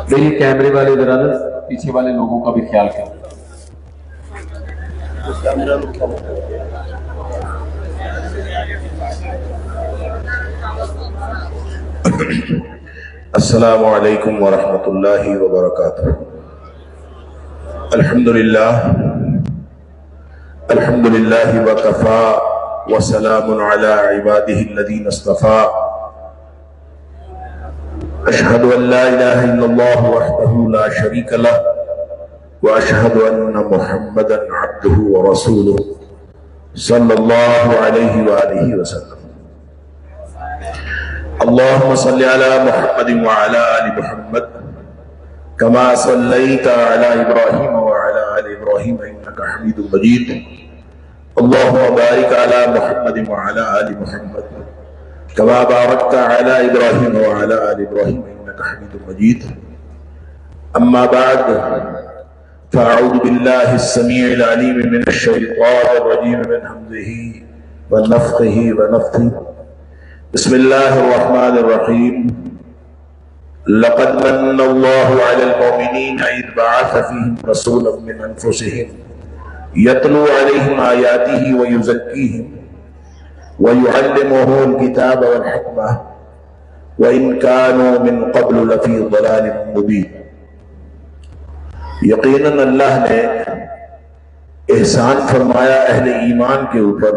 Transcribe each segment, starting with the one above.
میری کیمرے والے برادر پیچھے والے لوگوں کا بھی خیال کریں. السلام علیکم ورحمۃ اللہ وبرکاتہ. الحمد للہ وکفا وسلام علی عباده الذین اصطفى. اشہد ان لا الہ الا اللہ وحدہ لا شریک لہ واشہد ان محمدا عبدہ ورسولہ صلی اللہ علیہ وآلہ وسلم. اللهم صل على محمد وعلى آل محمد كما صليت على إبراهيم وعلى آل إبراهيم إنك حميد مجيد. اللهم بارك على محمد وعلى آل محمد كما باركت على إبراهيم وعلى آل إبراهيم إنك حميد مجيد. أما بعد فأعوذ بالله السميع العليم من الشيطان الرجيم من همزه ونفخه ونفثه. بسم الله الرحمن الرحيم. لقد من الله على المؤمنين إذ بعث فيهم رسولا من أنفسهم يتلو عليهم آياته ويزكيهم ويعلمهم الكتاب والحكمة وإن كانوا من قبل لفي ضلال مبين. یقیناً اللہ نے احسان فرمایا اہل ایمان کے اوپر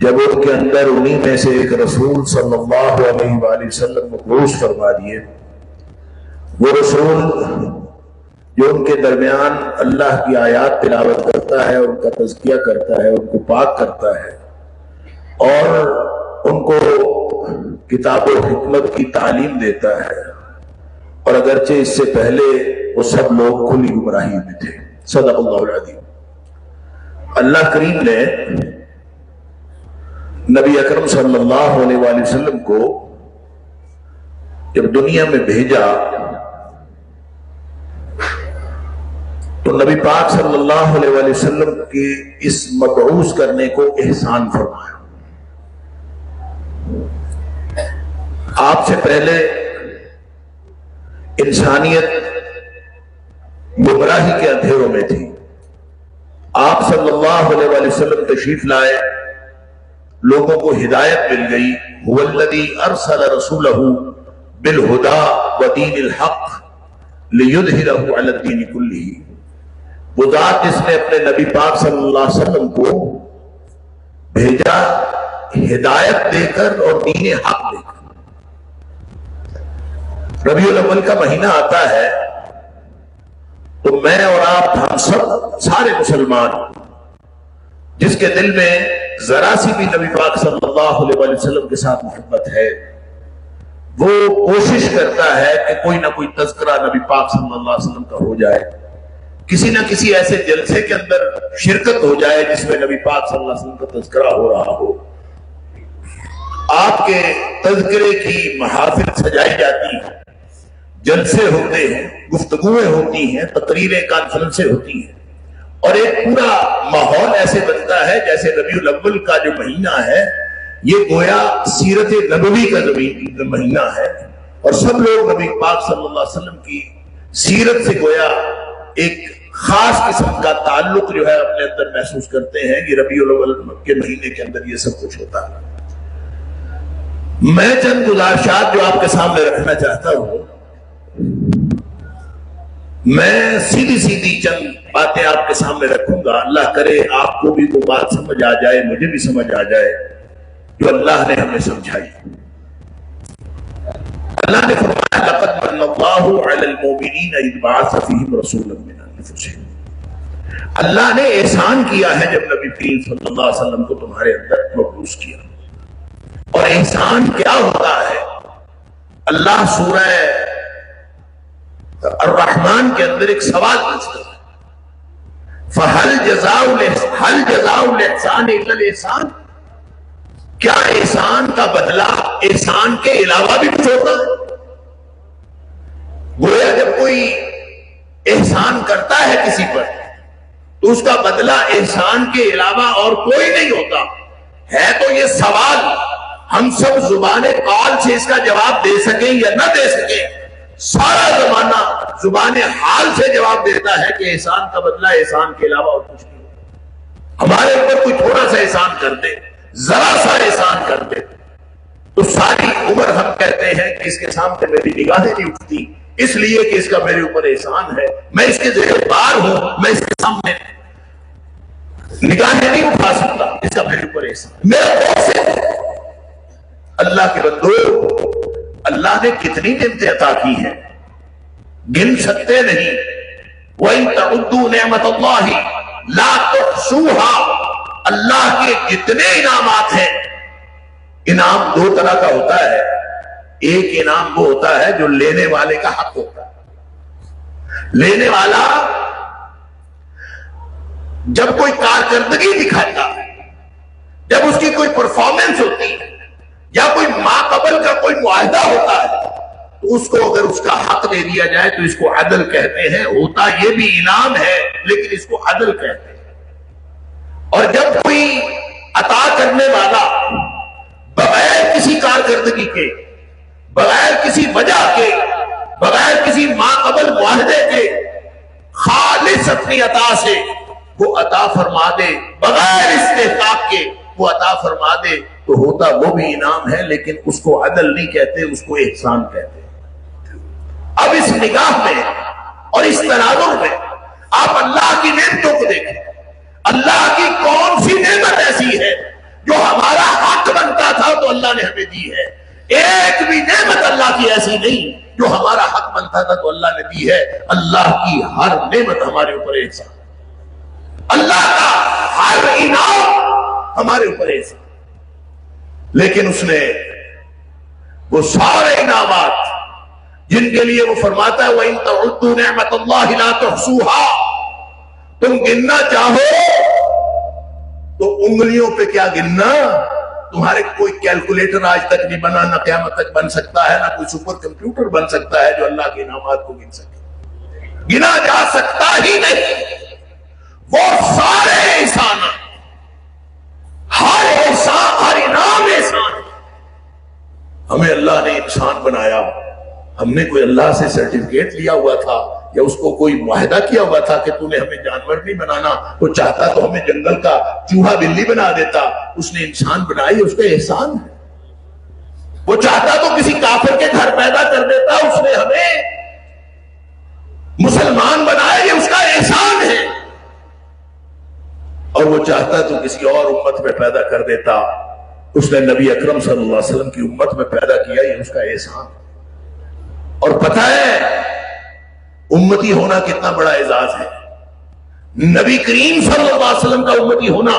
جب ان کے اندر انہی میں سے ایک رسول صلی اللہ علیہ وآلہ وسلم مبعوث فرما دیے. وہ رسول جو ان کے درمیان اللہ کی آیات تلاوت کرتا ہے، ان کا تزکیہ کرتا ہے، ان کو پاک کرتا ہے اور ان کو کتاب و حکمت کی تعلیم دیتا ہے. اور اگرچہ اس سے پہلے وہ سب لوگ کھلی گمراہی میں تھے. صدق اللہ العظیم. اللہ کریم نے نبی اکرم صلی اللہ علیہ وآلہ وسلم کو جب دنیا میں بھیجا تو نبی پاک صلی اللہ علیہ وآلہ وسلم کے اس مبعوث کرنے کو احسان فرمایا. آپ سے پہلے انسانیت گمراہی کے اندھیروں میں تھی. آپ صلی اللہ علیہ وآلہ وسلم تشریف لائے، لوگوں کو ہدایت مل گئی. هو الذی ارسل رسولہ بالہدی ودین الحق لیظہرہ علی الدین کلہ. وہ ذات جس نے اپنے نبی پاک صلی اللہ علیہ وسلم کو بھیجا ہدایت دے کر اور دین حق دے کر. ربیع الاول کا مہینہ آتا ہے تو میں اور آپ ہم سب سارے مسلمان جس کے دل میں ذرا سی بھی نبی پاک صلی اللہ علیہ وآلہ وسلم کے ساتھ محبت ہے وہ کوشش کرتا ہے کہ کوئی نہ کوئی تذکرہ نبی پاک صلی اللہ علیہ وسلم کا ہو جائے، کسی نہ کسی ایسے جلسے کے اندر شرکت ہو جائے جس میں نبی پاک صلی اللہ علیہ وسلم کا تذکرہ ہو رہا ہو. آپ کے تذکرے کی محافل سجائی جاتی ہیں، جلسے ہوتے ہیں، گفتگویں ہوتی ہیں، تقریریں کانفرنسیں ہوتی ہیں اور ایک پورا ماحول ایسے بنتا ہے جیسے ربیع الاول کا جو مہینہ ہے یہ گویا سیرت نبوی کا مہینہ ہے اور سب لوگ نبی پاک صلی اللہ علیہ وسلم کی سیرت سے گویا ایک خاص قسم کا تعلق جو ہے اپنے اندر محسوس کرتے ہیں. یہ ربیع الاول کے مہینے کے اندر یہ سب کچھ ہوتا ہے. میں چند گزارشات جو آپ کے سامنے رکھنا چاہتا ہوں، میں سیدھی چند باتیں آپ کے سامنے رکھوں گا. اللہ کرے آپ کو بھی وہ بات سمجھ آ جائے، مجھے بھی سمجھ آ جائے جو اللہ نے ہمیں سمجھائی. اللہ نے فرمایا لقد من اللہ علی المؤمنین اذ بعث فیہم رسولا من انفسہم. اللہ نے احسان کیا ہے جب نبی کریم صلی اللہ علیہ وسلم کو تمہارے اندر مبعوث کیا. اور احسان کیا ہوتا ہے؟ اللہ سورہ الرحمن کے اندر ایک سوال پوچھتا ہے فَهَلْ جَزَاءُ الْإِحْسَانِ إِلَّا الْإِحْسَانِ. کیا احسان کا بدلہ احسان کے علاوہ بھی کچھ ہوتا ہے؟ گویا جب کوئی احسان کرتا ہے کسی پر تو اس کا بدلہ احسان کے علاوہ اور کوئی نہیں ہوتا ہے۔ تو یہ سوال ہم سب زبان قال سے اس کا جواب دے سکیں یا نہ دے سکیں، سارا زمانہ زبان حال سے جواب دیتا ہے کہ احسان کا بدلہ احسان کے علاوہ اور کچھ نہیں ہوتا۔ ہمارے اوپر کوئی تھوڑا سا احسان کر دے، ذرا سا احسان کر دے، تو ساری عمر ہم کہتے ہیں کہ اس کے سامنے میری نگاہیں نہیں اٹھتی، اس لیے کہ اس کا میرے اوپر احسان ہے، میں اس کے زیر بار ہوں، میں اس کے سامنے نگاہیں نہیں اٹھا سکتا، اس کا میرے اوپر احسان میرا بہت سے۔ اللہ کے بندو، اللہ نے کتنی نعمتیں عطا کی ہیں، گن سکتے نہیں۔ وَإِن تَعُدُّوا نِعْمَةَ اللَّهِ لَا تُحْصُوهَا، اللہ کے جتنے انعامات ہیں، انعام دو طرح کا ہوتا ہے۔ ایک انعام وہ ہوتا ہے جو لینے والے کا حق ہوتا ہے۔ لینے والا جب کوئی کارکردگی دکھاتا ہے، جب اس کی کوئی پرفارمنس ہوتی ہے یا کوئی ماقبل کا کوئی معاہدہ ہوتا ہے، تو اس کو اگر اس کا حق دے دیا جائے تو اس کو عدل کہتے ہیں۔ ہوتا یہ بھی انعام ہے لیکن اس کو عدل کہتے ہیں۔ اور جب کوئی عطا کرنے والا بغیر کسی کارکردگی کے، بغیر کسی وجہ کے، بغیر کسی ماقبل معاہدے کے، خالص اپنی عطا سے وہ عطا فرما دے، بغیر استحقاق کے وہ عطا فرما دے، تو ہوتا وہ بھی انعام ہے لیکن اس کو عدل نہیں کہتے، اس کو احسان کہتے۔ اب اس نگاہ میں اور اس تناظر میں آپ اللہ کی نعمتوں کو دیکھیں۔ اللہ کی کون سی نعمت ایسی ہے جو ہمارا حق بنتا تھا تو اللہ نے ہمیں دی ہے؟ ایک بھی نعمت اللہ کی ایسی نہیں جو ہمارا حق بنتا تھا تو اللہ نے دی ہے۔ اللہ کی ہر نعمت ہمارے اوپر احسان، اللہ کا ہر انعام ہمارے اوپر احسان، لیکن اس نے وہ سارے انعامات جن کے لیے وہ فرماتا ہے وَإِن تَعُدُّوا نِعْمَةَ اللَّهِ لَا تُحْصُوهَا، تم گننا چاہو تو انگلیوں پہ کیا گننا؟ تمہارے کوئی کیلکولیٹر آج تک نہیں بنا، نہ قیامت تک بن سکتا ہے، نہ کوئی سپر کمپیوٹر بن سکتا ہے جو اللہ کے انعامات کو گن سکے، گنا جا سکتا ہی نہیں۔ وہ سارے احسان، ہر احسان، ہر انعام احسان، ہمیں اللہ نے انسان بنایا۔ ہم نے کوئی اللہ سے سرٹیفکیٹ لیا ہوا تھا یا اس کو کوئی معاہدہ کیا ہوا تھا کہ تو نے ہمیں جانور نہیں بنانا؟ وہ چاہتا تو ہمیں جنگل کا چوہا بلی بنا دیتا، اس نے انسان بنائی، اس کا احسان ہے۔ وہ چاہتا تو کسی کافر کے گھر پیدا کر دیتا، اس نے ہمیں مسلمان بنایا، یہ اس کا احسان ہے۔ اور وہ چاہتا تو کسی اور امت میں پیدا کر دیتا، اس نے نبی اکرم صلی اللہ علیہ وسلم کی امت میں پیدا کیا، یہ اس کا احسان۔ اور پتہ ہے امتی ہونا کتنا بڑا اعزاز ہے، نبی کریم صلی اللہ علیہ وسلم کا امتی ہونا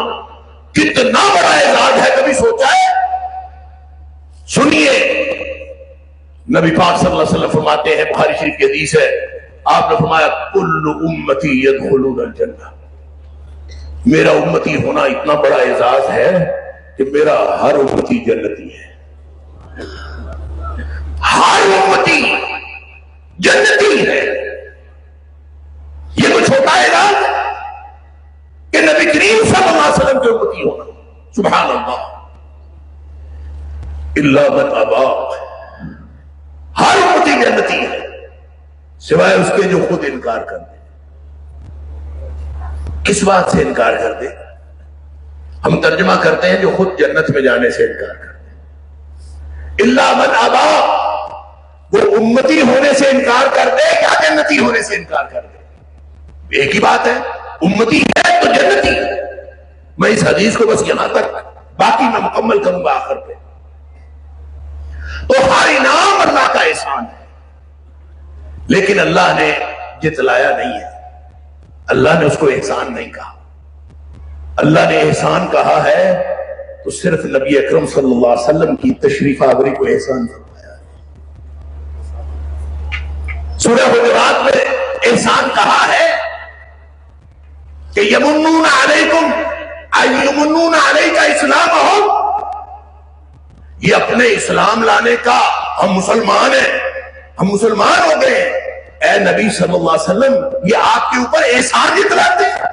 کتنا بڑا اعزاز ہے، کبھی سوچا ہے؟ سنیے، نبی پاک صلی اللہ علیہ وسلم فرماتے ہیں، بخاری شریف کی حدیث ہے، آپ نے فرمایا کل امتی یدخلون الجنہ، میرا امتی ہونا اتنا بڑا اعزاز ہے کہ میرا ہر امتی جنتی ہے، ہر امتی جنتی ہے۔ یہ تو چھوٹا اعزاز ہے کہ نبی کریم صلی اللہ علیہ وسلم کے امتی ہونا، سبحان اللہ۔ الا من ابا، ہر امتی جنتی ہے سوائے اس کے جو خود انکار کر دے۔ کس بات سے انکار کر دے؟ ہم ترجمہ کرتے ہیں جو خود جنت میں جانے سے انکار کر دے۔ الا من ابا، وہ امتی ہونے سے انکار کر دے یا جنتی ہونے سے انکار کر دے، ایک ہی بات ہے، امتی ہے تو جنتی ہے۔ میں اس حدیث کو بس یہاں تک، باقی میں مکمل کروں گا آخر پہ۔ تو ہر انعام اللہ کا احسان ہے، لیکن اللہ نے جتلایا نہیں ہے، اللہ نے اس کو احسان نہیں کہا۔ اللہ نے احسان کہا ہے تو صرف نبی اکرم صلی اللہ علیہ وسلم کی تشریف آوری کو احسان فرمایا ہے۔ سورہ حجرات میں احسان کہا ہے کہ یمنون علیکم ایمنون علیک اسلامہم، یہ اپنے اسلام لانے کا ہم مسلمان ہیں، ہم مسلمان ہو گئے ہیں، اے نبی صلی اللہ علیہ وسلم یہ آپ کے اوپر احسان جتلاتے ہیں۔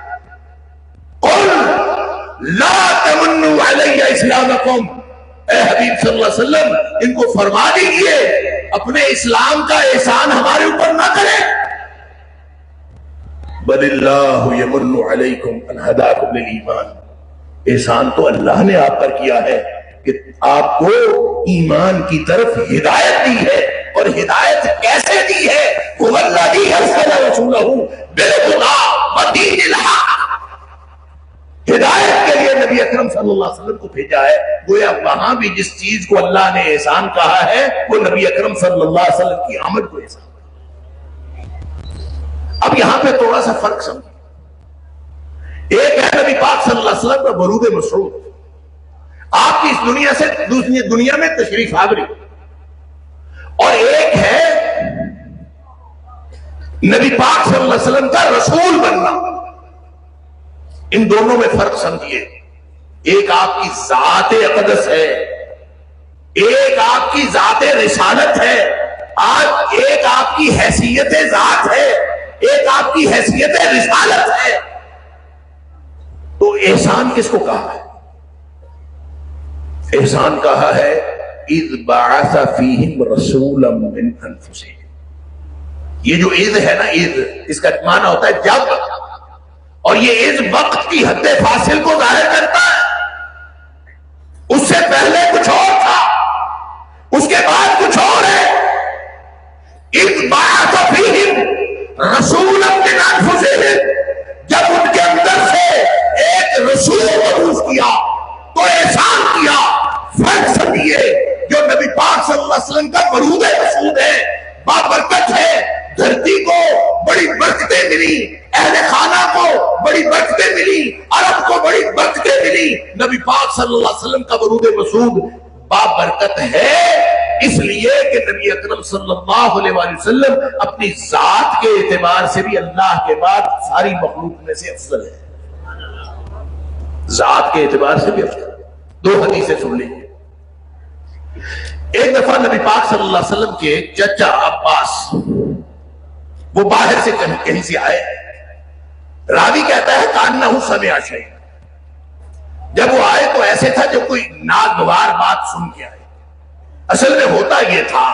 قل لا تمنوا علی اسلامکم، اے حبیب صلی اللہ علیہ وسلم ان کو فرما دیجئے اپنے اسلام کا احسان ہمارے اوپر نہ کریں، بل اللہ یمن علیکم ان ہداکم للایمان، احسان تو اللہ نے آپ پر کیا ہے کہ آپ کو ایمان کی طرف ہدایت دی ہے، اور ہدایت کیسے دی ہے؟ هو الذی ارسل رسولہ بالہدی ودین الحق، ہدایت کے لیے نبی اکرم صلی اللہ علیہ وسلم کو بھیجا ہے۔ گویا وہاں بھی جس چیز کو اللہ نے احسان کہا ہے وہ نبی اکرم صلی اللہ علیہ وسلم کی آمد کو احسان۔ اب یہاں پہ تھوڑا سا فرق سمجھیں، ایک ہے نبی پاک صلی اللہ علیہ وسلم کا ورود مسعود، آپ کی اس دنیا سے دوسری دنیا میں تشریف آوری، اور ایک ہے نبی پاک صلی اللہ علیہ وسلم کا رسول بننا۔ ان دونوں میں فرق سمجھیے، ایک آپ کی ذات اقدس ہے، ایک آپ کی ذات رسالت ہے، ایک آپ کی حیثیت ذات ہے، ایک آپ کی حیثیت رسالت ہے۔ تو احسان کس کو کہا ہے؟ احسان کہا ہے اذ بعث فیہم رسولا من انفسہم، یہ جو اذ ہے نا، اذ اس کا معنی ہوتا ہے جب، اور یہ اس وقت کی حد فاصل کو ظاہر کرتا ہے، اس سے پہلے کچھ اور تھا، اس کے بعد کچھ اور ہے۔ اذ بعث فیہم رسولا من انفسہم، جب ان کے اندر سے ایک رسول مبعوث کیا تو احسان کیا۔ فرق سمجھیے، جو نبی پاک صلی اللہ علیہ وسلم کا ورود مسعود ہے، بابرکت ہے، دھرتی کو بڑی برکتیں ملی، اہل خانہ کو بڑی برکتیں ملی، عرب کو بڑی برکتیں ملی۔ نبی پاک صلی اللہ علیہ وسلم کا ورود مسعود بابرکت ہے، اس لیے کہ نبی اکرم صلی اللہ علیہ وآلہ وسلم اپنی ذات کے اعتبار سے بھی اللہ کے بعد ساری مخلوق میں سے افضل ہے، ذات کے اعتبار سے بھی افضل۔ دو حدیثیں سن لیجیے۔ ایک دفعہ نبی پاک صلی اللہ علیہ وسلم کے چچا عباس وہ باہر سے کہیں سے آئے، راوی کہتا ہے کانہ سمع شیئا، جب وہ آئے تو ایسے تھا جو کوئی ناگوار بات سن کے آئے۔ اصل میں ہوتا یہ تھا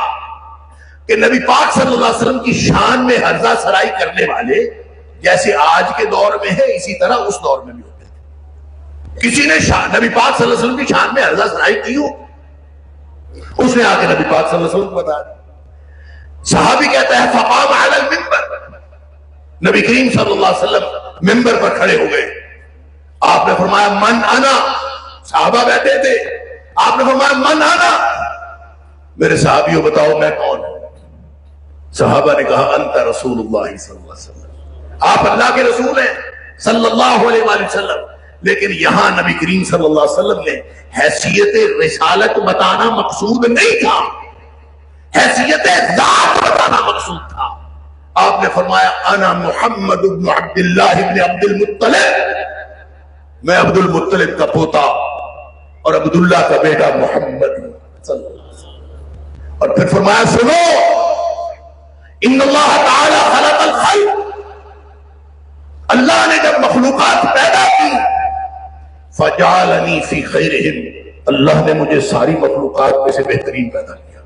کہ نبی پاک صلی اللہ علیہ وسلم کی شان میں ہرزہ سرائی کرنے والے جیسے آج کے دور میں ہے، اسی طرح اس دور میں بھی ہوتے تھے۔ کسی نے نبی پاک صلی اللہ علیہ وسلم کی شان میں ہرزہ سرائی کی ہو، اس نے آ کے نبی پاک صلی اللہ علیہ وسلم کو بتا دیا۔ صحابی کہتا ہے فقام علی المنبر، نبی کریم صلی اللہ علیہ وسلم منبر پر کھڑے ہو گئے، آپ نے فرمایا من انا، صحابہ بیٹھے تھے، آپ نے فرمایا من انا، میرے صحابیوں بتاؤ میں کون ہوں؟ صحابہ نے کہا انت رسول اللہ صلی اللہ علیہ وسلم، آپ اللہ کے رسول ہیں صلی اللہ علیہ وآلہ وسلم۔ لیکن یہاں نبی کریم صلی اللہ علیہ وسلم نے حیثیت رسالت بتانا مقصود نہیں تھا، حیثیت ذات بتانا مقصود تھا۔ آپ نے فرمایا انا محمد بن عبداللہ بن عبد المطلب، میں عبد المطلب کا پوتا اور عبداللہ کا بیٹا محمد صلی اللہ علیہ وسلم۔ اور پھر فرمایا سنو، ان اللہ تعالی خلق الخلق، اللہ نے جب مخلوقات پیدا کی فجعلنی فی خیرہم، اللہ نے مجھے ساری مخلوقات میں سے بہترین پیدا کیا۔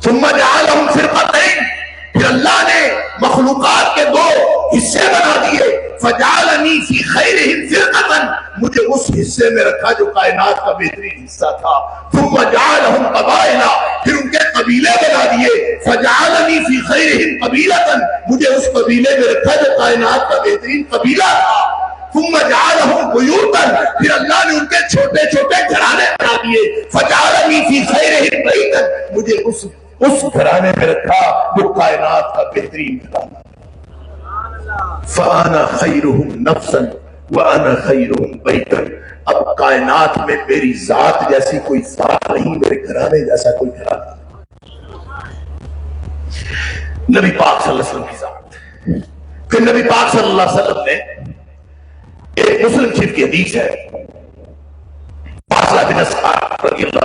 ثم جعلہم فرقتین، پھر اللہ نے مخلوقات کے دو حصے بنا دیے، فجعلنی فی خیرہم فرقتا، مجھے اس حصے میں رکھا جو کائنات کا بہترین حصہ تھا۔ ثم جعلہم قبائل، پھر ان کے قبیلے بنا دیے، فجعلنی فی خیرہم قبیلتا، مجھے اس قبیلے میں رکھا جو کائنات کا بہترین قبیلہ تھا۔ ثم جعلہم بیوتا، پھر اللہ نے ان کے چھوٹے چھوٹے گھرانے بنا دیے، فجعلنی فی خیرہم بیتا، مجھے اس گھرانے میں رکھا جو کائنات کا بہترین گھرانا۔ فانا خیرہم نفسا وانا خیرہم بیتا، اب کائنات میں میری ذات جیسی کوئی ذات نہیں، میرے گھرانے جیسا کوئی گھرانا نہیں۔ نبی پاک صلی اللہ علیہ وسلم کی ذات۔ پھر نبی پاک صلی اللہ علیہ وسلم نے ایک مسلم شریف کی حدیث ہے، فاصلہ بن اسحاق رضی اللہ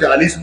40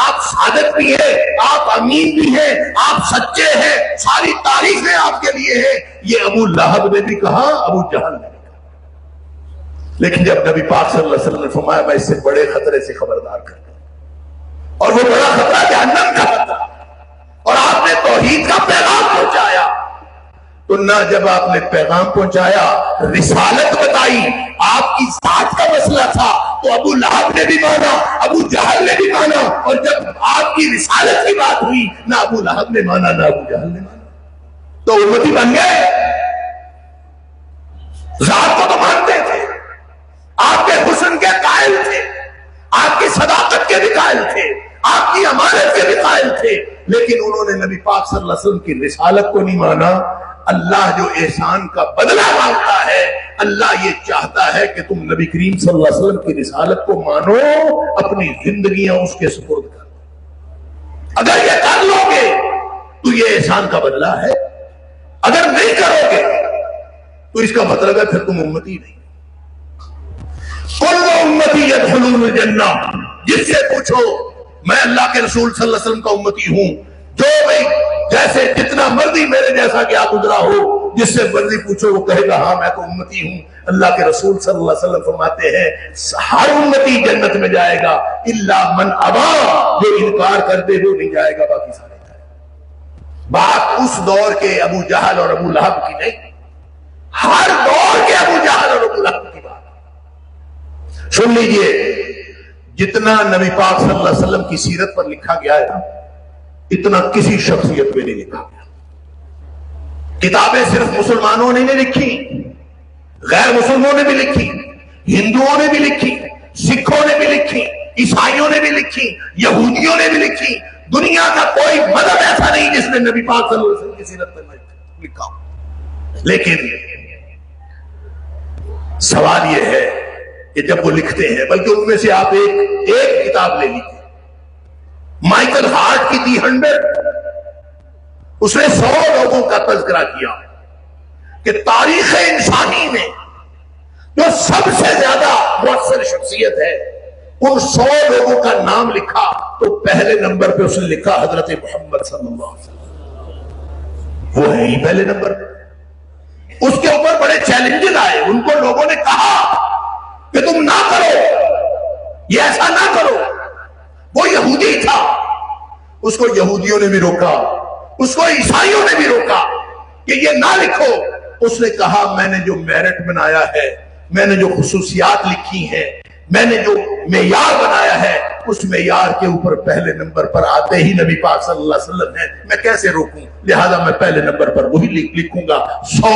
آپ صادق بھی ہیں، آپ امین بھی ہیں، آپ سچے ہیں، ساری تعریفیں آپ کے لیے ہیں. یہ ابو لہب نے بھی کہا، ابو جہل نے بھی کہا. لیکن جب نبی پاک صلی اللہ علیہ وسلم نے فرمایا میں اس سے بڑے خطرے سے خبردار کر دوں، اور وہ بڑا خطرہ جہنم کا خطرہ، اور آپ نے توحید کا پیغام پہنچایا، تو نہ جب آپ نے پیغام پہنچایا، رسالت بتائی، آپ کی ذات کا مسئلہ تھا تو ابو لہب نے بھی مانا، ابو جہل نے بھی مانا، اور جب آپ کی رسالت کی بات ہوئی نہ ابو لہب نے مانا نہ ابو جہل نے مانا، تو امتی بن گئے. ذات کو تو مانتے تھے، آپ کے حسن کے قائل تھے، آپ کی صداقت کے بھی قائل تھے، آپ کی امانت کے بھی قائل تھے، لیکن انہوں نے نبی پاک صلی اللہ علیہ وسلم کی رسالت کو نہیں مانا. اللہ جو احسان کا بدلہ مانگتا ہے، اللہ یہ چاہتا ہے کہ تم نبی کریم صلی اللہ علیہ وسلم کی رسالت کو مانو، اپنی زندگیاں اس کے سپرد کرو. اگر یہ کر لو گے تو یہ احسان کا بدلہ ہے، اگر نہیں کرو گے تو اس کا مطلب ہے پھر تم امتی نہیں. کل امتی یدخلون الجنہ، جس سے پوچھو میں اللہ کے رسول صلی اللہ علیہ وسلم کا امتی ہوں، جو بھی جیسے جتنا مرضی میرے جیسا کیا گزرا ہو، جس سے مرضی پوچھو وہ کہے گا ہاں میں تو امتی ہوں. اللہ کے رسول صلی اللہ علیہ وسلم فرماتے ہیں ہر امتی جنت میں جائے گا الا من ابا، جو انکار کر دے وہ نہیں جائے گا، باقی سارے جائے گا. بات اس دور کے ابو جہل اور ابو لہب کی نہیں، ہر دور کے ابو جہل اور ابو لہب کی بات. سن لیجئے، جتنا نبی پاک صلی اللہ علیہ وسلم کی سیرت پر لکھا گیا ہے اتنا کسی شخصیت میں نہیں لکھا گیا. کتابیں صرف مسلمانوں نے نہیں لکھی، غیر مسلموں نے بھی لکھی، ہندوؤں نے بھی لکھی، سکھوں نے بھی لکھی، عیسائیوں نے بھی لکھی، یہودیوں نے بھی لکھی. دنیا کا کوئی مذہب ایسا نہیں جس نے نبی پاک صلی اللہ علیہ وسلم کی سیرت پر لکھا. لیکن سوال یہ ہے کہ جب وہ لکھتے ہیں، بلکہ ان میں سے آپ ایک کتاب لے لیجیے، مائیکل ہارٹ کی دی 100، اس نے 100 لوگوں کا تذکرہ کیا کہ تاریخ انسانی میں جو سب سے زیادہ مؤثر شخصیت ہے، ان 100 لوگوں کا نام لکھا تو پہلے نمبر پہ اس نے لکھا حضرت محمد صلی اللہ علیہ وسلم. وہ ہے ہی پہلے نمبر پہ. اس کے اوپر بڑے چیلنجز آئے، ان کو لوگوں نے کہا کہ تم نہ کرو، یہ ایسا نہ کرو. وہ یہودی تھا، اس کو یہودیوں نے بھی روکا، اس کو عیسائیوں نے بھی روکا کہ یہ نہ لکھو. اس نے کہا میں نے جو میرٹ بنایا ہے، میں نے جو خصوصیات لکھی ہیں، میں نے جو معیار بنایا ہے، اس معیار کے اوپر پہلے نمبر پر آتے ہی نبی پاک صلی اللہ علیہ وسلم ہے، میں کیسے روکوں؟ لہذا میں پہلے نمبر پر وہی لکھوں گا. 100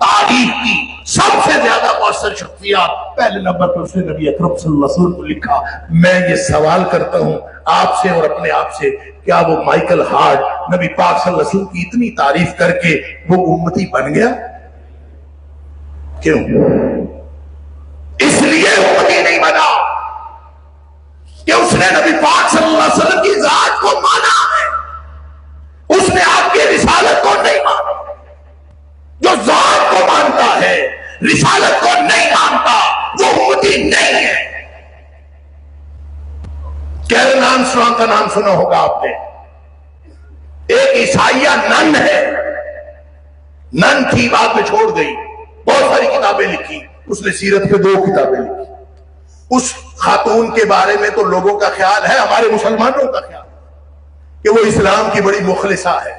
تاریخ کی سب سے زیادہ مؤثر شخصیات پہلے نمبر پر اس نے نبی اکرم صلی اللہ علیہ وسلم کو لکھا. میں یہ سوال کرتا ہوں آپ سے اور اپنے آپ سے، کیا وہ مائیکل ہارٹ نبی پاک صلی اللہ علیہ وسلم کی اتنی تعریف کر کے وہ امتی بن گیا؟ کیوں؟ اس لیے امتی نہیں بنا کہ اس نے نبی پاک صلی اللہ علیہ وسلم کی ذات کو مانا ہے، اس نے آپ کی رسالت کو نہیں مانا. جو ذات کو مانتا ہے رسالت کو نہیں مانتا وہ امتی نہیں ہے. کیرن آرمسٹرانگ کا نام سنا ہوگا آپ نے، ایک عیسائیہ نن ہے، نن تھی بعد میں چھوڑ گئی، بہت ساری کتابیں لکھی، اس نے سیرت پہ 2 کتابیں لکھی. اس خاتون کے بارے میں تو لوگوں کا خیال ہے، ہمارے مسلمانوں کا خیال کہ وہ اسلام کی بڑی مخلصہ ہے،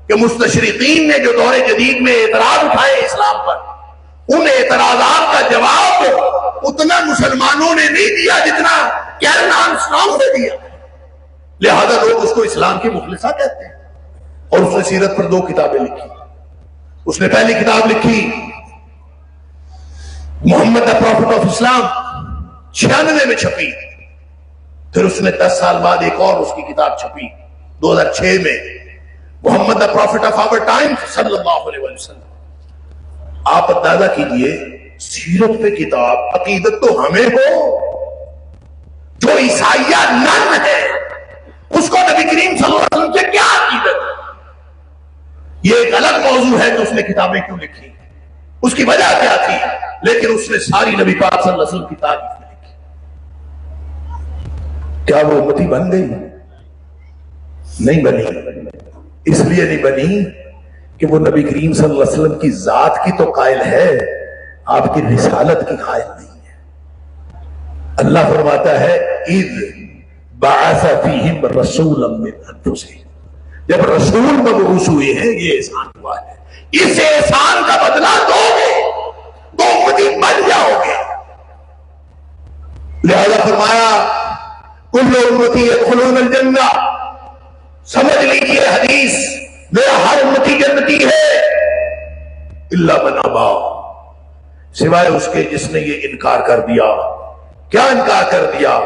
کہ مستشرقین نے جو دور جدید میں اعتراض اٹھائے اسلام پر، ان اعتراضات کا جواب اتنا مسلمانوں نے نہیں دیا جتنا کیرن آرمسٹرانگ نے دیا، لہذا لوگ اس کو اسلام کی مخلصہ کہتے ہیں. اور اس نے سیرت پر 2 کتابیں لکھی. اس نے پہلی کتاب لکھی محمد دا پروفٹ آف اسلام، 96 میں چھپی. پھر اس نے 10 سال بعد ایک اور اس کی کتاب چھپی 2006 میں، محمد دا پروفٹ آف آور ٹائم صلی اللہ علیہ وسلم. آپ اندازہ کیجئے، سیرت پہ کتاب، عقیدت تو ہمیں ہو. جو عیسائیہ نن ہے اس کو نبی کریم صلی اللہ علیہ وسلم سے کیا عقیدت ہے؟ یہ ایک الگ موضوع ہے کہ اس نے کتابیں کیوں لکھی، اس کی وجہ کیا تھی، لیکن اس نے ساری نبی پاک صلی اللہ علیہ وسلم کی تعریف میں لکھی. کیا وہ امتی بن گئی؟ نہیں بنی. اس لیے نہیں بنی کہ وہ نبی کریم صلی اللہ علیہ وسلم کی ذات کی تو قائل ہے، آپ کی رسالت کی قائل نہیں ہے. اللہ فرماتا ہے اذ بعث فیہم رسولا من انفسہم، جب رسول مبعوث ہوئے ہیں یہ احسان ہوا ہے. اس احسان کا بدلہ دو گے تو امتی بن جاؤ گے. لہذا فرمایا کل امتی یدخلون الجنہ، سمجھ لیجیے حدیث، میرا ہر امتی جنتی ہے الا من ابا، سوائے اس کے جس نے یہ انکار کر دیا. کیا انکار کر دیا؟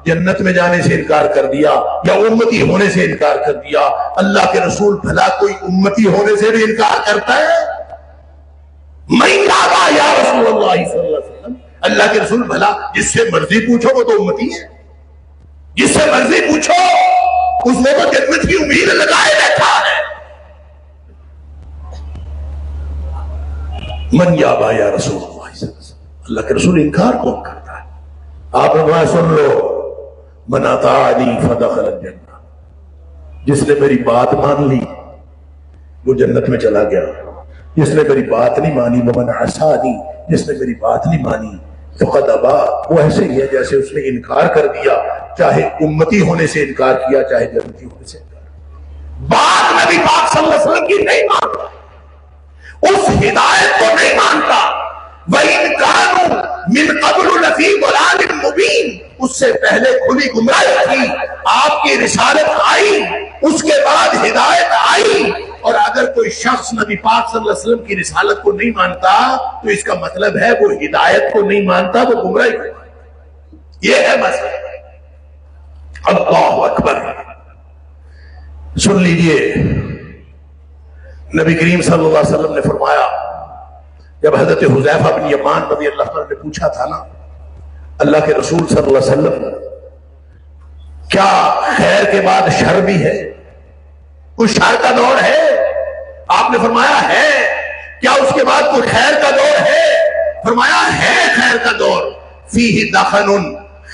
جنت میں جانے سے انکار کر دیا یا امتی ہونے سے انکار کر دیا؟ اللہ کے رسول بھلا کوئی امتی ہونے سے بھی انکار کرتا ہے؟ من ابا یا رسول اللہ صلی اللہ علیہ وسلم، اللہ کے رسول بھلا جس سے مرضی پوچھو وہ تو امتی ہے. جس سے مرضی پوچھو اس نے تو جنت کی امید لگائے بیٹھا ہے. من یابا یا رسول اللہ صلی اللہ علیہ وسلم، اللہ کے رسول انکار کون کرتا ہے؟ آپ نے سن لو، من اطاعنی فدخل الجنہ، جس نے میری بات مان لی وہ جنت میں چلا گیا. جس نے میری بات نہیں مانی، ومن عصانی، جس نے میری بات نہیں مانی فقد ابا، وہ ایسے ہی ہے جیسے اس نے انکار کر دیا، چاہے امتی ہونے سے انکار کیا چاہے جنتی ہونے سے انکار کیا. بات نبی پاک صلی اللہ علیہ وسلم کی نہیں مانتا، اس ہدایت کو نہیں مانتا. وَإِنْ كَانُوا مِنْ قَبْلُ لَفِي ضَلَالٍ مُبِينٍ، اس سے پہلے کھلی گمراہی تھی، آپ کی رسالت آئی، اس کے بعد ہدایت آئی. اور اگر کوئی شخص نبی پاک صلی اللہ علیہ وسلم کی رسالت کو نہیں مانتا تو اس کا مطلب ہے وہ ہدایت کو نہیں مانتا، وہ گمراہی کو. یہ ہے مسئلہ. اللہ اکبر. سن لیجئے، نبی کریم صلی اللہ علیہ وسلم نے فرمایا، جب حضرت حذیفہ بن یمان رضی اللہ عنہ نے پوچھا تھا نا اللہ کے رسول صلی اللہ علیہ وسلم کیا خیر کے بعد شر بھی ہے، کوئی شر کا دور ہے؟ آپ نے فرمایا ہے. کیا اس کے بعد کوئی خیر کا دور ہے؟ فرمایا ہے خیر کا دور. فیہ دخن،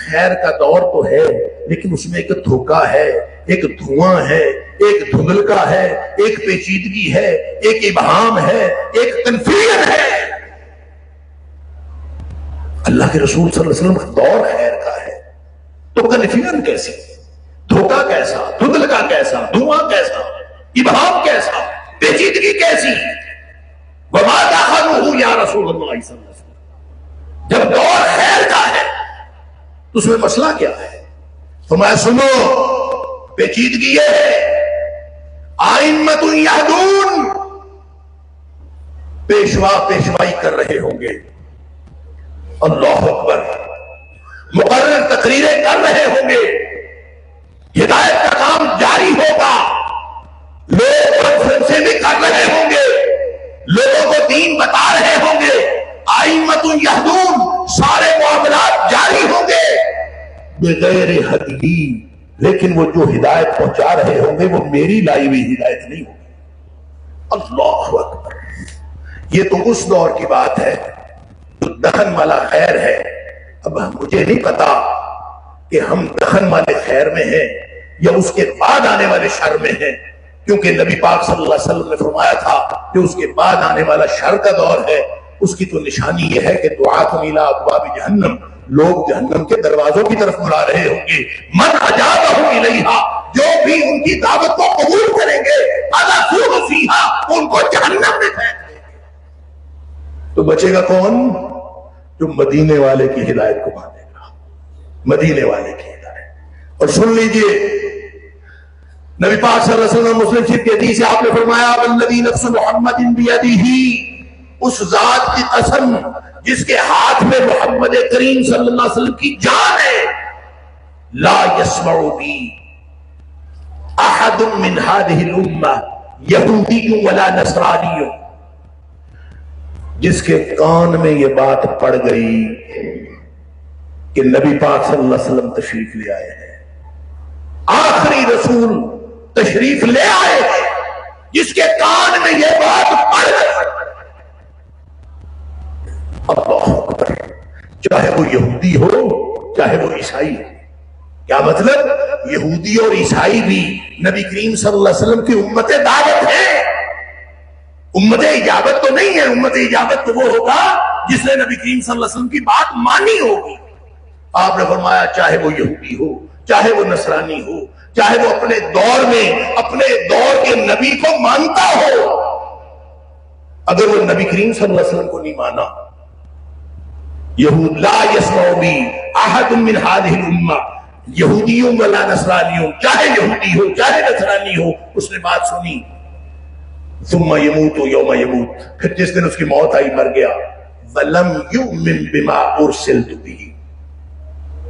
خیر کا دور تو ہے لیکن اس میں ایک دھوکہ ہے، ایک دھواں ہے، ایک دھندلکا ہے، ایک پیچیدگی ہے، ایک ابہام ہے، ایک کنفیوژن ہے. اللہ کے رسول صلی اللہ علیہ وسلم کا دور خیر کا ہے تو کنفیوژن کیسی، دھوکہ کیسا، دھندلکا کیسا، دھواں کیسا، ابہام کیسا، پیچیدگی کیسی؟ وما دخلہ یا رسول اللہ صلی اللہ علیہ وسلم، جب دور خیر کا ہے تو اس میں مسئلہ کیا ہے؟ فرمایا سنو، پیچیدگی یہ ہے ائمۃ یہدون، پیشوا پیشوائی کر رہے ہوں گے، اللہ اکبر، مقرر تقریریں کر رہے ہوں گے، ہدایت کا کام جاری ہوگا، لوگ کانفرنسیں بھی کر رہے ہوں گے، لوگوں کو دین بتا رہے ہوں گے، ائمۃ یہدون، سارے معاملات جاری ہوں گے بغیر ہدی، لیکن وہ جو ہدایت پہنچا رہے ہوں گے وہ میری لائی ہوئی ہدایت نہیں ہوگی. اللہ اکبر. یہ تو اس دور کی بات ہے جو دخن والا خیر ہے. اب مجھے نہیں پتا کہ ہم دخن والے خیر میں ہیں یا اس کے بعد آنے والے شر میں ہیں، کیونکہ نبی پاک صلی اللہ علیہ وسلم نے فرمایا تھا کہ اس کے بعد آنے والا شر کا دور ہے. اس کی تو نشانی یہ ہے کہ دعاتم الی ابواب جہنم، لوگ جہنم کے دروازوں کی طرف بلا رہے ہوں گے. من اجابہ الیہا، جو بھی ان کی دعوت کو قبول کریں گے، ادخلوہ فیہا، ان کو جہنم میں پھینک دیں گے. تو بچے گا کون؟ جو مدینے والے کی ہدایت کو مانے گا، مدینے والے کی ہدایت. اور سن لیجئے، نبی پاک صلی اللہ علیہ وسلم مسلم شریف کی حدیث سے آپ نے فرمایا والذی نفس محمد بیدہ، اس ذات کی قسم جس کے ہاتھ میں محمد کریم صلی اللہ علیہ وسلم کی جان ہے، لا یسمع بی احد من هذه الامہ یہودی ولا نصرانی، جس کے کان میں یہ بات پڑ گئی کہ نبی پاک صلی اللہ علیہ وسلم تشریف لے آئے ہیں، آخری رسول تشریف لے آئے ہیں، جس کے کان میں یہ بات پڑ گئی، اللہ اکبر، چاہے وہ یہودی ہو چاہے وہ عیسائی ہو، کیا مطلب؟ یہودی اور عیسائی بھی نبی کریم صلی اللہ علیہ وسلم کی امت دعوت ہے، امت اجابت تو نہیں ہے۔ امت اجابت تو وہ ہوگا جس نے نبی کریم صلی اللہ علیہ وسلم کی بات مانی ہوگی۔ آپ نے فرمایا چاہے وہ یہودی ہو، چاہے وہ نصرانی ہو، چاہے وہ اپنے دور میں اپنے دور کے نبی کو مانتا ہو، اگر وہ نبی کریم صلی اللہ علیہ وسلم کو نہیں مانا، یہود لا یسمع بی احد من هذه الامہ، یہودیوں ولا نصرانیوں، چاہے یہودی ہو چاہے نصرانی ہو، اس نے بات سنی، ثم یموت یوم یموت، پھر جس دن اس کی موت آئی مر گیا، ولم یؤمن بما ارسلت به،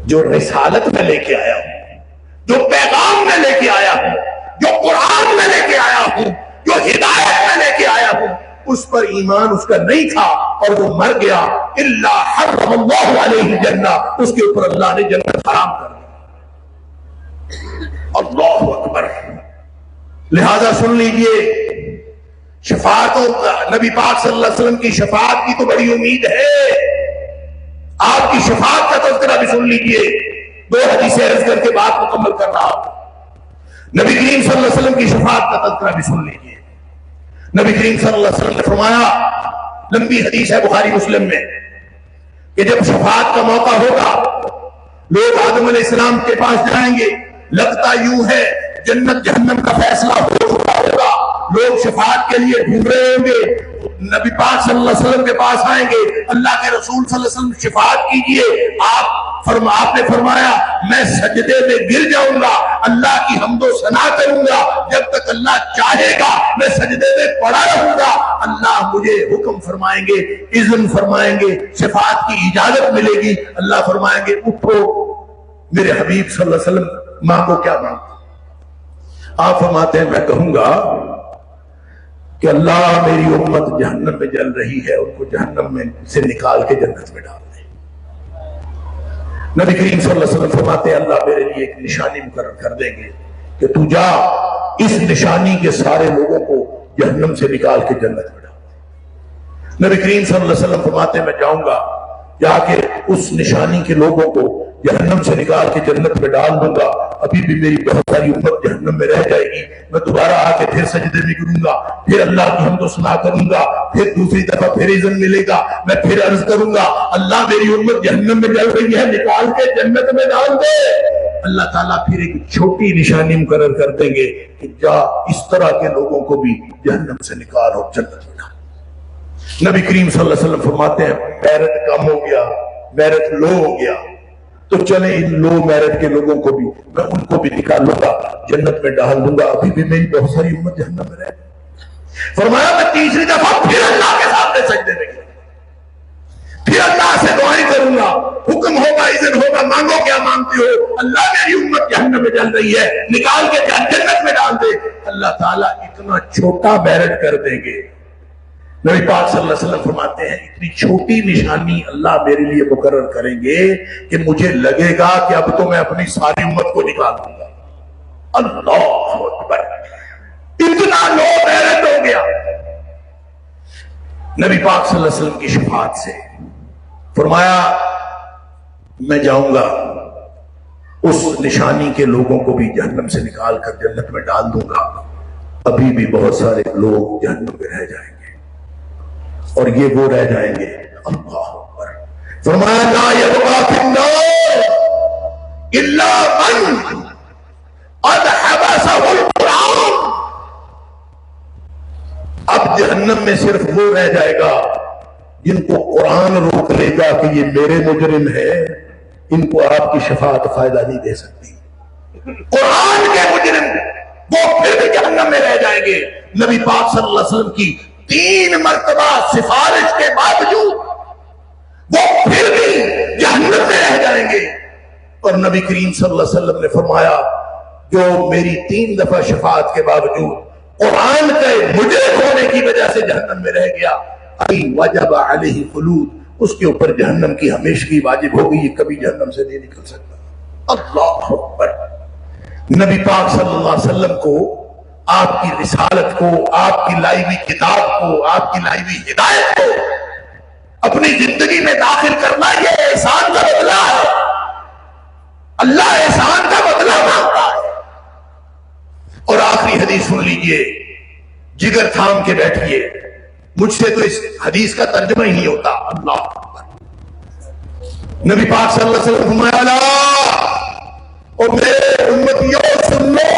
جو رسالت میں لے کے آیا ہوں، جو پیغام میں لے کے آیا ہوں، جو قرآن میں لے کے آیا ہوں، جو ہدایت میں لے کے آیا ہوں، اس پر ایمان اس کا نہیں تھا اور وہ مر گیا، الا حرم اللہ علیہ الجنہ، اس کے اوپر اللہ نے جنت حرام کر دی۔ اللہ اکبر۔ لہذا سن لیجئے، شفاعت نبی پاک صلی اللہ علیہ وسلم کی شفاعت کی تو بڑی امید ہے۔ آپ کی شفاعت کا تذکرہ بھی سن لیجئے، دو حدیثیں عرض کر کے بات مکمل کر رہا ہوں۔ نبی کریم صلی اللہ علیہ وسلم کی شفاعت کا تذکرہ بھی سن لیجئے۔ نبی کریم صلی اللہ علیہ وسلم نے فرمایا، لمبی حدیث ہے بخاری مسلم میں، کہ جب شفاعت کا موقع ہوگا، لوگ آدم علیہ السلام کے پاس جائیں گے، لگتا یوں ہے جنت جہنم کا فیصلہ ہو چکا ہوگا، لوگ شفاعت کے لیے ڈھونڈ رہے ہوں گے، نبی پاک صلی اللہ علیہ وسلم کے پاس آئیں گے، اللہ کے رسول صلی اللہ علیہ وسلم شفاعت کیجئے۔ آپ نے فرمایا میں سجدے میں گر جاؤں گا، اللہ کی حمد و ثنا کروں گا، جب تک اللہ چاہے گا میں سجدے میں پڑا رہوں گا۔ اللہ مجھے حکم فرمائیں گے، اذن فرمائیں گے، شفاعت کی اجازت ملے گی، اللہ فرمائیں گے اٹھو میرے حبیب صلی اللہ علیہ وسلم مانگو کیا مانگو۔ آپ فرماتے ہیں میں کہوں گا کہ اللہ میری امت جہنم میں جل رہی ہے، ان کو جہنم میں سے نکال کے جنت میں ڈال دے۔ نبی کریم صلی اللہ علیہ وسلم فرماتے ہیں اللہ میرے لیے ایک نشانی مقرر کر دیں گے کہ تو جا اس نشانی کے سارے لوگوں کو جہنم سے نکال کے جنت میں ڈال دے۔ نبی کریم صلی اللہ علیہ وسلم فرماتے ہیں میں جاؤں گا، جا کے اس نشانی کے لوگوں کو جہنم سے نکال کے جنت میں ڈال دوں گا، ابھی بھی میری بہت ساری امت جہنم میں رہ جائے گی، میں دوبارہ آ کے پھر سجدے میں گروں گا، پھر اللہ کی حمد و ثنا کروں گا، پھر دوسری دفعہ پھر اذن ملے گا، میں پھر عرض کروں گا اللہ میری امت جہنم میں جل رہی ہے، نکال کے جنت میں ڈال دے۔ اللہ تعالیٰ پھر ایک چھوٹی نشانی مقرر کر دیں گے کہ جا اس طرح کے لوگوں کو بھی جہنم سے نکال اور جنت میں ڈال۔ نبی کریم صلی اللہ علیہ وسلم فرماتے ہیں میرٹ کم ہو گیا، میرٹ لو ہو گیا، تو چلے ان لو میرٹ کے لوگوں کو بھی میں ان کو بھی نکال لوں گا، جنت میں ڈال دوں گا، ابھی بھی میری بہت ساری امت جہنم میں رہے۔ فرمایا میں تیسری دفعہ پھر اللہ کے سامنے سجدے میں گیا، پھر اللہ سے دعائیں کروں گا، حکم ہوگا، اذن ہوگا، مانگو کیا مانگتے ہو، اللہ میری امت جہنم میں جل رہی ہے، نکال کے جنت میں ڈال دے۔ اللہ تعالیٰ اتنا چھوٹا میرٹ کر دیں گے۔ نبی پاک صلی اللہ علیہ وسلم فرماتے ہیں اتنی چھوٹی نشانی اللہ میرے لیے مقرر کریں گے کہ مجھے لگے گا کہ اب تو میں اپنی ساری امت کو نکال دوں گا۔ اللہ اکبر، اتنا لو میرٹ ہو گیا۔ نبی پاک صلی اللہ علیہ وسلم کی شفاعت سے فرمایا میں جاؤں گا اس نشانی کے لوگوں کو بھی جہنم سے نکال کر جنت میں ڈال دوں گا، ابھی بھی بہت سارے لوگ جہنم میں رہ جائیں گے، اور یہ وہ رہ جائیں گے۔ اللہ اکبر۔ فرمایا لا یبقى فی النار الا من قد حبسہ القرآن، اب جہنم میں صرف وہ رہ جائے گا جن کو قرآن روک لے گا کہ یہ میرے مجرم ہے، ان کو آپ کی شفاعت فائدہ نہیں دے سکتی۔ قرآن کے مجرم وہ پھر بھی جہنم میں رہ جائیں گے۔ نبی پاک صلی اللہ علیہ وسلم کی 3 مرتبہ سفارش کے باوجود وہ پھر بھی جہنم میں رہ جائیں گے، اور نبی کریم صلی اللہ علیہ وسلم نے فرمایا جو میری 3 دفعہ شفاعت کے باوجود قرآن کے مجرم ہونے کی وجہ سے جہنم میں رہ گیا، وجب علیہ خلود، اس کے اوپر جہنم کی ہمیشگی واجب ہو گئی، یہ کبھی جہنم سے نہیں نکل سکتا۔ اللہ اکبر۔ نبی پاک صلی اللہ علیہ وسلم کو، آپ کی رسالت کو، آپ کی لائی ہوئی کتاب کو، آپ کی لائی ہوئی ہدایت کو اپنی زندگی میں داخل کرنا یہ احسان کا بدلہ ہے۔ اللہ احسان کا بدلہ مانگتا ہے. اور آخری حدیث سن لیجئے, جگر تھام کے بیٹھیے, مجھ سے تو اس حدیث کا ترجمہ ہی نہیں ہوتا. اللہ اکبر. نبی پاک صلی اللہ علیہ وسلم فرمایا, لا اور میرے امتیوں سن لو,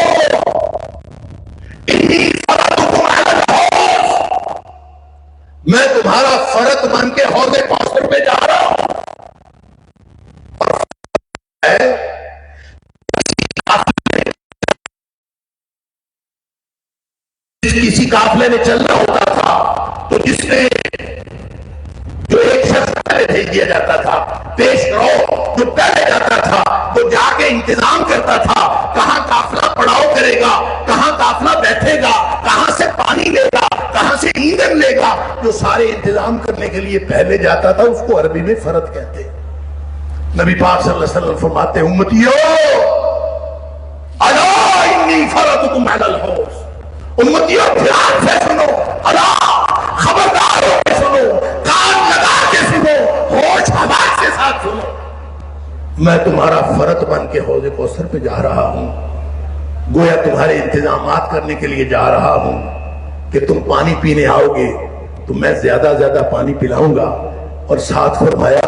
انی فرضتکم علی الحوض, میں تمہارا فرض بن کے حوض کوثر پہ جا رہا ہوں. کسی قافلے میں چلنا ہوتا تھا تو جس میں جو ایک شخص پہلے بھیج دیا جاتا تھا, پیش کرو, جو پہلے جاتا تھا وہ جا کے انتظام کرتا تھا, کہاں قافلہ پڑاؤ کرے گا, کہاں قافلہ بیٹھے گا, کہاں سے پانی لے گا, کہاں سے ایندھن لے گا, جو سارے انتظام کرنے کے لیے پہلے جاتا تھا اس کو عربی میں فرد کہتے ہیں. نبی پاک صلی اللہ علیہ وسلم فرماتے ہیں, امتیو الا انی فرضتکم علی الحوض, امتیوں دھیان سے سنو, اللہ خبردار ہو کے سنو, کان لگا کے سنو, ہوش حواس کے ساتھ سنو, میں تمہارا فرد بن کے حوض کوثر پہ جا رہا ہوں. گویا تمہارے انتظامات کرنے کے لیے جا رہا ہوں کہ تم پانی پینے آؤ گے تو میں زیادہ زیادہ پانی پلاؤں گا. اور ساتھ فرمایا,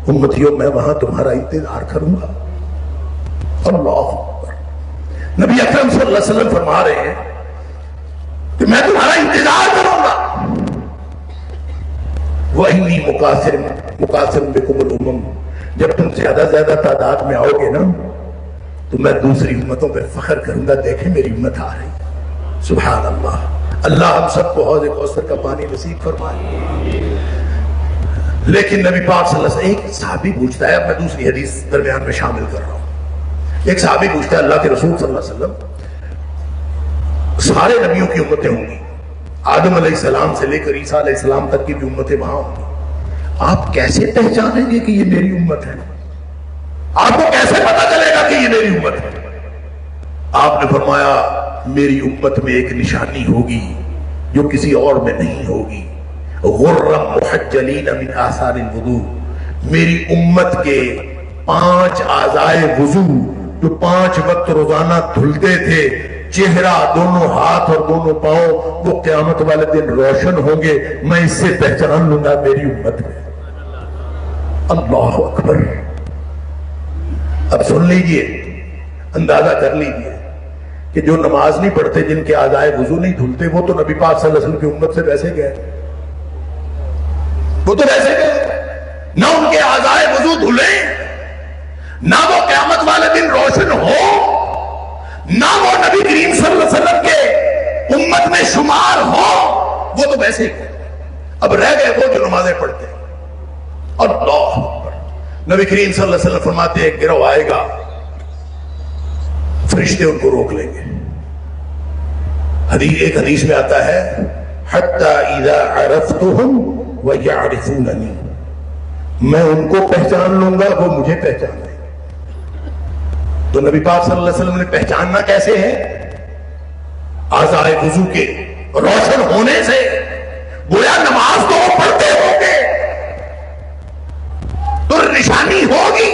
امتیوں میں وہاں تمہارا انتظار کروں گا. اللہ اکبر. نبی اکرم صلی اللہ علیہ وسلم فرما رہے ہیں کہ میں تمہارا انتظار کروں گا. وَإِنِّي مُقَاسِرٌ بِكُمُ الْأُمَمَ, جب تم زیادہ زیادہ تعداد میں آؤ گے نا تو میں دوسری امتوں پہ فخر کروں گا, دیکھیں میری امت آ رہی. سبحان اللہ. اللہ ہم سب کو حوض کوثر کا پانی نصیب فرمائے. لیکن نبی پاک صلی اللہ علیہ وسلم, ایک صحابی پوچھتا ہے, اب میں دوسری حدیث درمیان میں شامل کر رہا ہوں. ایک صحابی پوچھتا ہے, اللہ کے رسول صلی اللہ علیہ وسلم, سارے نبیوں کی امتیں ہوں گی, آدم علیہ السلام سے لے کر عیسیٰ علیہ السلام تک کی بھی امتیں وہاں ہوں گی, آپ کیسے پہچانیں گے کہ یہ میری امت ہے؟ آپ کو کیسے پتا چلے گا کہ یہ میری امت ہے؟ آپ نے فرمایا, میری امت میں ایک نشانی ہوگی جو کسی اور میں نہیں ہوگی. غرم محجلین من آثار الوضوء, میری امت کے 5 اعضائے وضو جو 5 وقت روزانہ دھلتے تھے, چہرہ, دونوں ہاتھ اور دونوں پاؤں, وہ قیامت والے دن روشن ہوں گے. میں اس سے پہچان لوں گا میری امت ہے. اللہ اکبر. اب سن لیجئے, اندازہ کر لیجئے کہ جو نماز نہیں پڑھتے, جن کے اعضائے وضو نہیں دھلتے, وہ تو نبی پاک صلی اللہ علیہ وسلم کی امت سے ویسے گئے, وہ تو ویسے گئے. نہ ان کے اعضائے وضو دھلیں, نہ وہ قیامت والے دن روشن ہو, نہ وہ نبی کریم صلی اللہ علیہ وسلم کے امت میں شمار ہو, وہ تو ویسے ہی. اب رہ گئے وہ جو نمازیں پڑھتے ہیں. اللہ اکبر. نبی کریم صلی اللہ علیہ وسلم فرماتے ہیں, ایک گروہ آئے گا, فرشتے ان کو روک لیں گے. ایک حدیث میں آتا ہے, حتی اذا عرفتهم ویعرفوننی, میں ان کو پہچان لوں گا, وہ مجھے پہچان لیں گے. تو نبی پاک صلی اللہ علیہ وسلم نے پہچاننا کیسے ہے؟ اعضائے وضو کے روشن ہونے سے. گویا نماز تو وہ پڑھتے ہوں گے تو نشانی ہوگی,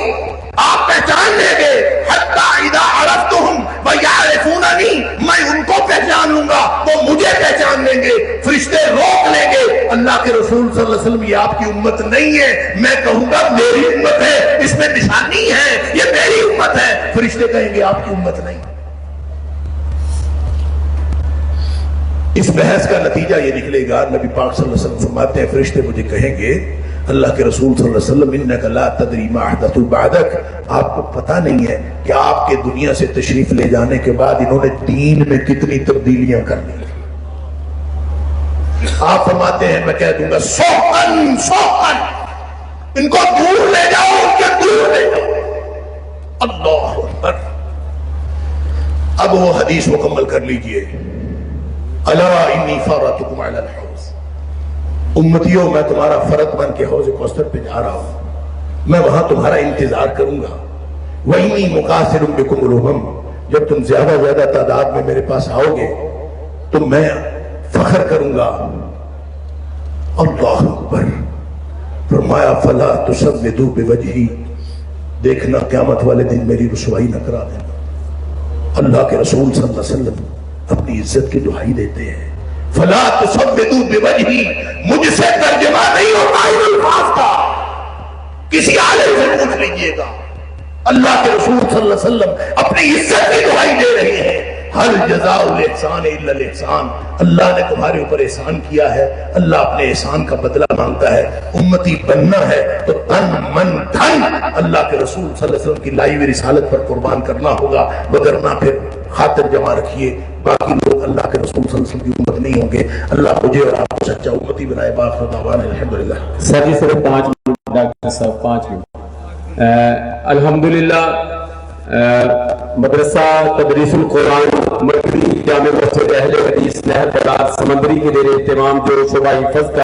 آپ پہچان لیں گے. حتی اذا عرفتهم ویعرفوننی, میں ان کو پہچان لوں گا, وہ مجھے پہچان لیں گے. فرشتے روک لیں گے, اللہ کے رسول صلی اللہ علیہ وسلم, یہ آپ کی امت نہیں ہے. میں کہوں گا میری امت ہے, اس میں نشانی ہے, یہ میری امت ہے. فرشتے کہیں گے آپ کی امت نہیں. اس بحث کا نتیجہ یہ نکلے گا, نبی پاک صلی اللہ علیہ وسلم فرماتے ہیں, فرشتے مجھے کہیں گے, اللہ کے رسول صلی اللہ علیہ وسلم, انک لا تدری ما احدثوا بعدک, آپ کو پتہ نہیں ہے کہ آپ کے دنیا سے تشریف لے جانے کے بعد انہوں نے دین میں کتنی تبدیلیاں کر لی. آپ فرماتے ہیں, میں کہہ دوں گا سوحن سوحن, ان کو دور لے جاؤ, ان کے دور لے جاؤ. اللہ اکبر. اب وہ حدیث مکمل کر لیجئے, الا انی فرضتکم علی الحوض, امتیوں میں تمہارا فرد بن کے حوض کوثر پہ جا رہا ہوں, میں وہاں تمہارا انتظار کروں گا. وَإِنِّي مُقَاسِرٌ بِكُمُ الْأُمَمَ, جب تم زیادہ زیادہ تعداد میں میرے پاس آؤ گے تو میں فخر کروں گا. اللہ اکبر. فرمایا فَلَا تُسَوِّدُوا بِوَجْهِي, دیکھنا قیامت والے دن میری رسوائی نہ کرا دینا۔ اللہ کے رسول صلی اللہ علیہ وسلم اپنی عزت کی دہائی دیتے ہیں، فلا تصدقوا بوجہی، مجھ سے ترجمہ نہیں ہوتا ان الفاظ کا، کسی عالم سے پوچھ لیجئے گا۔ اللہ کے رسول صلی اللہ علیہ وسلم اپنی عزت کی دہائی دے رہے ہیں، ہر جزاء الاحسان الا الاحسان، اللہ نے تمہارے اوپر احسان کیا ہے، اللہ اپنے احسان کا بدلہ مانگتا ہے۔ امتی بننا ہے تو تن من دھن اللہ کے رسول صلی اللہ علیہ وسلم کی لائی ہوئی رسالت پر قربان کرنا ہوگا، وگرنہ پھر خاطر جمع رکھیے باقی لوگ اللہ کے رسول صلی اللہ علیہ وسلم کی امت نہیں ہوں گے۔ اللہ مجھے اور آپ کو سچا امتی بنائے۔ باخر دعوانا الحمدللہ۔ سر جی صرف 5 منٹ ڈاکٹر صاحب، 5 منٹ۔ الحمدللہ مدرسہ تدریس القرآن مدنی جامع مسجد اہل حدیث نہر بلاد سمندری کے زیر اہتمام جو شعبہ حفظ کا